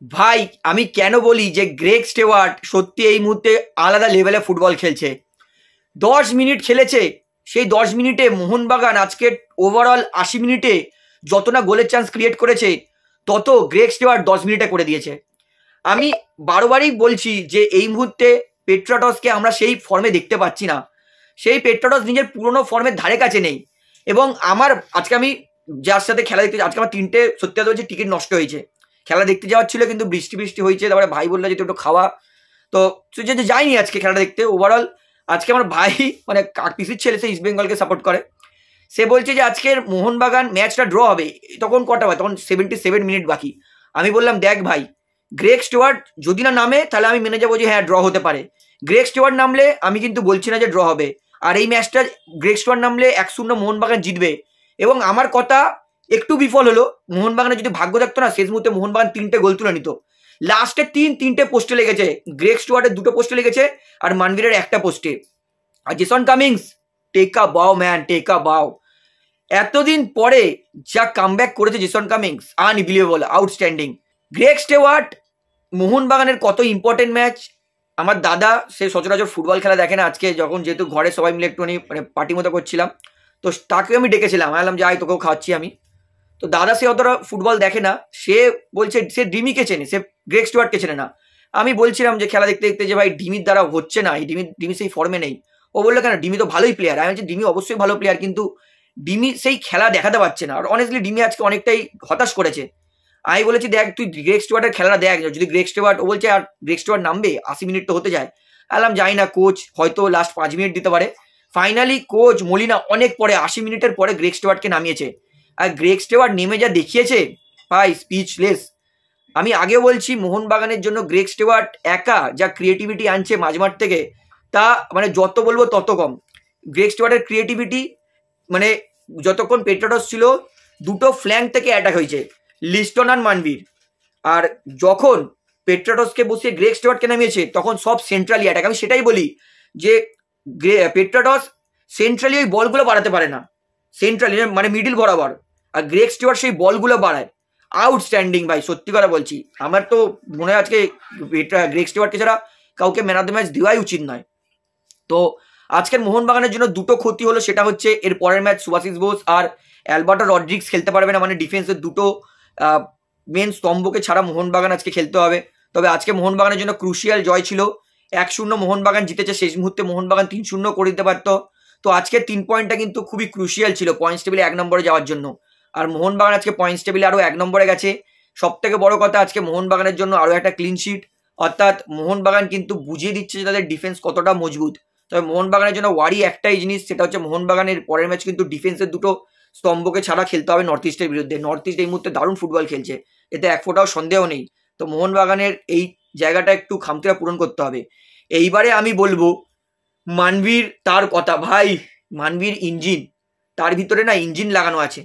ভাই আমি কেন বলি যে গ্রেগ স্টেওয়ার্ট সত্যি এই মুহূর্তে আলাদা লেভেলে ফুটবল খেলছে। 10 মিনিট খেলেছে, সেই 10 মিনিটে মোহনবাগান আজকে ওভারঅল 80 মিনিটে যত না গোলের চান্স ক্রিয়েট করেছে তত গ্রেগ স্টেওয়ার্ট 10 মিনিটে করে দিয়েছে। আমি বারবারই বলছি যে এই মুহূর্তে পেট্রাটসকে আমরা সেই ফর্মে দেখতে পাচ্ছি না। সেই পেট্রাটস নিজের পুরনো ফর্মের ধারে কাছে নেই। এবং আমার আজকে আমি যার সাথে খেলা দেখতে, আজকে আমার 3টে সত্যি কথা বলছি টিকিট নষ্ট হয়েছে। খেলা দেখতে যাওয়ার ছিল কিন্তু বৃষ্টি বৃষ্টি হয়েছে, তারপরে ভাই বললো যে একটু খাওয়া, তো যে যাইনি আজকে খেলাটা দেখতে। ওভারঅল আজকে আমার ভাই মানে পিসির ছেলে, সে ইস্ট বেঙ্গলকে সাপোর্ট করে, সে বলছে যে আজকের মোহনবাগান ম্যাচটা ড্র হবে। তখন কটা হয়, তখন 77 মিনিট বাকি। আমি বললাম দেখ ভাই, গ্রেগ স্টুয়ার্ট যদি না নামে তাহলে আমি মেনে যাবো যে হ্যাঁ ড্র হতে পারে। গ্রেগ স্টুয়ার্ট নামলে আমি কিন্তু বলছি না যে ড্র হবে। আর এই ম্যাচটা গ্রেগ স্টুয়ার্ট নামলে 1-0 মোহনবাগান জিতবে। এবং আমার কথা একটু বিফল হলো, মোহনবাগানের যদি ভাগ্য থাকতো না শেষ মুহূর্তে মোহনবাগান 3টে গোল তুলে নিত। লাস্টে 3টে পোস্টে লেগেছে, গ্রেগ স্টুয়ার্টের 2টো পোস্টে লেগেছে আর মানবীরের 1টা পোস্টে। আর Jason Cummings take a bow man, take a bow. এতদিন পরে যা কামব্যাক করেছে Jason Cummings, unbelievable, outstanding. Greg Stewart মোহনবাগানের কত ইম্পর্টেন্ট ম্যাচ। আমার দাদা সে সচরাচর ফুটবল খেলা দেখে না, আজকে যখন যেহেতু ঘরে সবাই মিলে একটুখানি মানে পার্টি মতো করছিলাম, তো তাকেও আমি ডেকেছিলাম, বললাম যে আয় তোকেও খাওয়াচ্ছি আমি। তো দাদা সে অতটা ফুটবল দেখে না, সে বলছে সে ডিমিকে চেনে, সে গ্রেগ স্টুয়ার্টকে চেনে না। আমি বলছিলাম যে খেলা দেখতে দেখতে যে ভাই ডিমির দ্বারা হচ্ছে না, এই ডিমি সেই ফর্মে নেই। ও বললো কেন, ডিমি তো ভালোই প্লেয়ার। আমি বলছি ডিমি অবশ্যই ভালো প্লেয়ার, কিন্তু ডিমি সেই খেলা দেখাতে পারছে না। আর অনেস্টলি ডিমি আজকে অনেকটাই হতাশ করেছে। আমি বলেছি দেখ তুই গ্রেগ স্টুয়ার্টের খেলাটা দেখ, যদি গ্রেগ স্টুয়ার্ট, ও বলছে আর গ্রেগ স্টুয়ার্ট নামবে 80 মিনিট তো হতে যায়। আলাম যাই না, কোচ হয়তো লাস্ট 5 মিনিট দিতে পারে। ফাইনালি কোচ মলিনা অনেক পরে 80 মিনিটের পরে গ্রেগ স্টুয়ার্টকে নামিয়েছে। আর গ্রেগ স্টেওয়ার্ট নেমে যা দেখিয়েছে ভাই, স্পিচলেস। আমি আগে বলছি মোহনবাগানের জন্য গ্রেগ স্টেওয়ার্ট একা যা ক্রিয়েটিভিটি আনছে মাঝমাঠ থেকে, তা মানে যত বলবো তত কম। গ্রেগ স্টেওয়ার্টের ক্রিয়েটিভিটি মানে যতক্ষণ পেট্রাটস ছিল 2টো ফ্ল্যাঙ্ক থেকে অ্যাটাক হয়েছে, লিস্টন আর মানবীর। আর যখন পেট্রাটসকে বসিয়ে গ্রেগ স্টেওয়ার্টকে নামিয়েছে তখন সব সেন্ট্রালি অ্যাটাক। আমি সেটাই বলি যে পেট্রাটস সেন্ট্রালি ওই বলগুলো বাড়াতে পারে না, সেন্ট্রালি মানে মিডিল বরাবর, আর গ্রেগ স্টুয়ার্ট সেই বলগুলো বাড়ায়। আউটস্ট্যান্ডিং ভাই, সত্যি কথা বলছি। আমার তো মনে হয় আজকে গ্রেগ স্টুয়ার্টকে ছাড়া কাউকে ম্যান অফ দ্য ম্যাচ দেওয়াই উচিত নয়। তো আজকের মোহনবাগানের জন্য 2টো ক্ষতি হলো, সেটা হচ্ছে এর পরের ম্যাচ সুভাশিস বোস আর অ্যালবার্টো রড্রিক্স খেলতে পারবে না, মানে ডিফেন্সের 2টো মেন স্তম্ভকে ছাড়া মোহনবাগান আজকে খেলতে হবে। তবে আজকে মোহনবাগানের জন্য ক্রুশিয়াল জয় ছিল। 1-0 মোহনবাগান জিতেছে, শেষ মুহূর্তে মোহনবাগান 3-0 করে দিতে পারত। তো আজকের 3 পয়েন্টটা কিন্তু খুবই ক্রুশিয়াল ছিল পয়েন্টস টেবিলে 1 নম্বরে যাওয়ার জন্য। আর মোহনবাগান আজকে পয়েন্টস টেবিলে আরও 1 নম্বরে গেছে। সব থেকে বড় কথা আজকে মোহনবাগানের জন্য আরও একটা ক্লিন শিট, অর্থাৎ মোহনবাগান কিন্তু বুঝিয়ে দিচ্ছে যে তাদের ডিফেন্স কতটা মজবুত। তবে মোহনবাগানের জন্য ওয়ারি একটাই জিনিস, সেটা হচ্ছে মোহনবাগানের পরের ম্যাচ কিন্তু ডিফেন্সের 2টো স্তম্ভকে ছাড়া খেলতে হবে নর্থ ইস্টের বিরুদ্ধে। নর্থ ইস্ট এই মুহূর্তে দারুণ ফুটবল খেলছে, এতে এক ফোঁটাও সন্দেহ নেই। তো মোহনবাগানের এই জায়গাটা একটু খামতিটা পূরণ করতে হবে। এইবারে আমি বলবো মানবীর, তার কথা ভাই, মানবীর ইঞ্জিন, তার ভিতরে না ইঞ্জিন লাগানো আছে।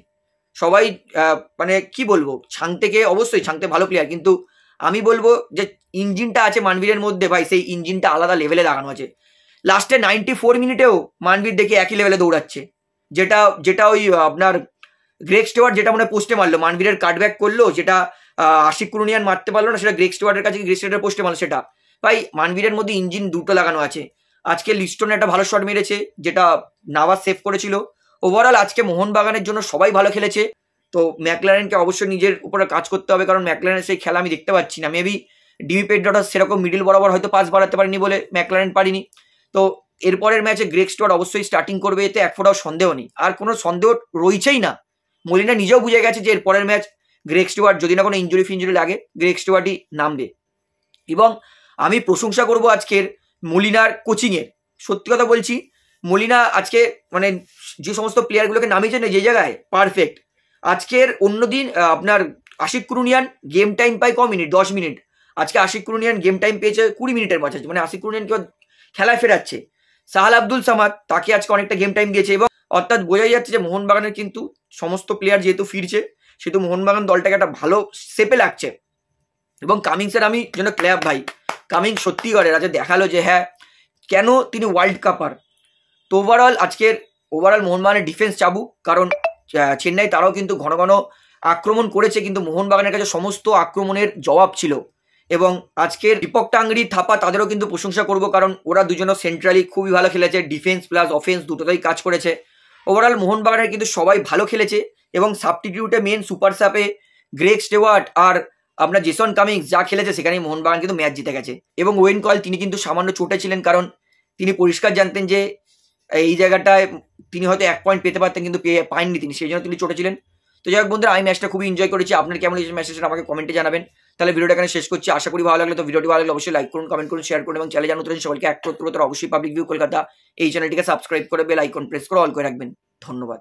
সবাই মানে কি বলবো, ছাংতেকে অবশ্যই ছাংতে ভালো প্লেয়ার, কিন্তু আমি বলবো যে ইঞ্জিনটা আছে মানবীরের মধ্যে ভাই, সেই ইঞ্জিনটা আলাদা লেভেলে লাগানো আছে। লাস্টে 94 মিনিটেও মানবীর দেখে একই লেভেলে দৌড়াচ্ছে, যেটা ওই আপনার গ্রেগ স্টুয়ার্ট যেটা মনে পোস্টে মারলো, মানবীরের কাটব্যাক করলো, যেটা আশিক কুরুনিয়ান মারতে পারলো না, সেটা গ্রেগ স্টুয়ার্টের কাছে গ্রেগ স্টুয়ার্টের পোস্টে মারলো। সেটা ভাই মানবীরের মধ্যে ইঞ্জিন 2টো লাগানো আছে। আজকে লিস্টনে একটা ভালো শট মেরেছে, যেটা নাভাস সেভ করেছিল। ওভারঅল আজকে মোহনবাগানের জন্য সবাই ভালো খেলেছে। তো ম্যাকলারেনকে অবশ্যই নিজের উপরে কাজ করতে হবে, কারণ ম্যাকলারেনের সেই খেলা আমি দেখতে পাচ্ছি না। মেবি ডিবি পেট্রাটস সেরকম মিডিল বরাবর হয়তো পাস বাড়াতে পারেনি বলে ম্যাকলারেন পারিনি। তো এরপরের ম্যাচে গ্রেগ স্টুয়ার্ট অবশ্যই স্টার্টিং করবে, এতে এক ফোঁটাও সন্দেহ নেই, আর কোনো সন্দেহ রয়েছেই না। মলিনা নিজেও বুঝে গেছে যে এরপরের ম্যাচ গ্রেগ স্টুয়ার্ট যদি না কোনো ইঞ্জুরি ফিঞ্জুরি লাগে, গ্রেগ স্টুয়ার্টই নামবে। এবং আমি প্রশংসা করব আজকের মলিনার কোচিংয়ের। সত্যি কথা বলছি, মলিনা আজকে মানে যে সমস্ত প্লেয়ারগুলোকে নামিয়েছে না যে জায়গায়, পারফেক্ট। আজকের অন্যদিন আপনার আশিক কুরুনিয়ান গেম টাইম পায় ক মিনিট, 10 মিনিট। আজকে আশিক কুরুনিয়ান গেম টাইম পেয়েছে 20 মিনিটের মাঝে, মানে আশিক কুরুনিয়ানকে খেলায় ফেরাচ্ছে। সাহাল আব্দুল সামাদ তাকে আজকে অনেকটা গেম টাইম দিয়েছে, এবং অর্থাৎ বোঝাই যাচ্ছে যে মোহনবাগানের কিন্তু সমস্ত প্লেয়ার যেহেতু ফিরছে, সেহেতু মোহনবাগান দলটাকে একটা ভালো শেপে লাগছে। এবং কামিংসের আমি যেন ক্ল্যাব ভাই, কামিংস সত্যি করে আজকে দেখালো যে হ্যাঁ কেন তিনি ওয়ার্ল্ড কাপার। তো ওভারঅল মোহনবাগানের ডিফেন্স চাবুক, কারণ চেন্নাই তারাও কিন্তু ঘন ঘন আক্রমণ করেছে, কিন্তু মোহনবাগানের কাছে সমস্ত আক্রমণের জবাব ছিল। এবং আজকের দীপক টাংরি, থাপা তাদেরও কিন্তু প্রশংসা করব, কারণ ওরা দুজনও সেন্ট্রালি খুবই ভালো খেলেছে, ডিফেন্স প্লাস অফেন্স দুটোতেই কাজ করেছে। ওভারঅল মোহনবাগানের কিন্তু সবাই ভালো খেলেছে এবং সাবস্টিটিউটে মেন সুপার সাপে গ্রেগ স্টেওয়ার্ট আর আপনার জেসন কামিংস যা খেলেছে সেখানেই মোহনবাগান কিন্তু ম্যাচ জিতে গেছে। এবং ওয়েন কয়েল তিনি কিন্তু সামান্য চোটে ছিলেন, কারণ তিনি পরিষ্কার জানতেন যে এই জায়গাটায় তিনি হয়তো 1 পয়েন্ট পেতে পারতেন, কিন্তু পাননি তিনি, সেই জন্য তিনি চোটে ছিলেন। তো যাই হোক বন্ধুরা, আমি ম্যাচটা খুবই এনজয় করেছি। আপনার কেমন এই ম্যাচটা আমাকে কমেন্টে জানাবেন। তাহলে ভিডিওটা এখানে শেষ করছি। আশা করি ভালো লাগলে, তো ভিডিওটি ভালো লাগলে অবশ্যই লাইক করুন, কমেন্ট করুন, শেয়ার করুন এবং চ্যানেলে জানুন সকলকে এক করতে অবশ্যই পাবলিক ভিউ কলকাতা এই চ্যানেলটিকে সাবস্ক্রাইব করে বেল আইকন প্রেস করে অল করে রাখবেন। ধন্যবাদ।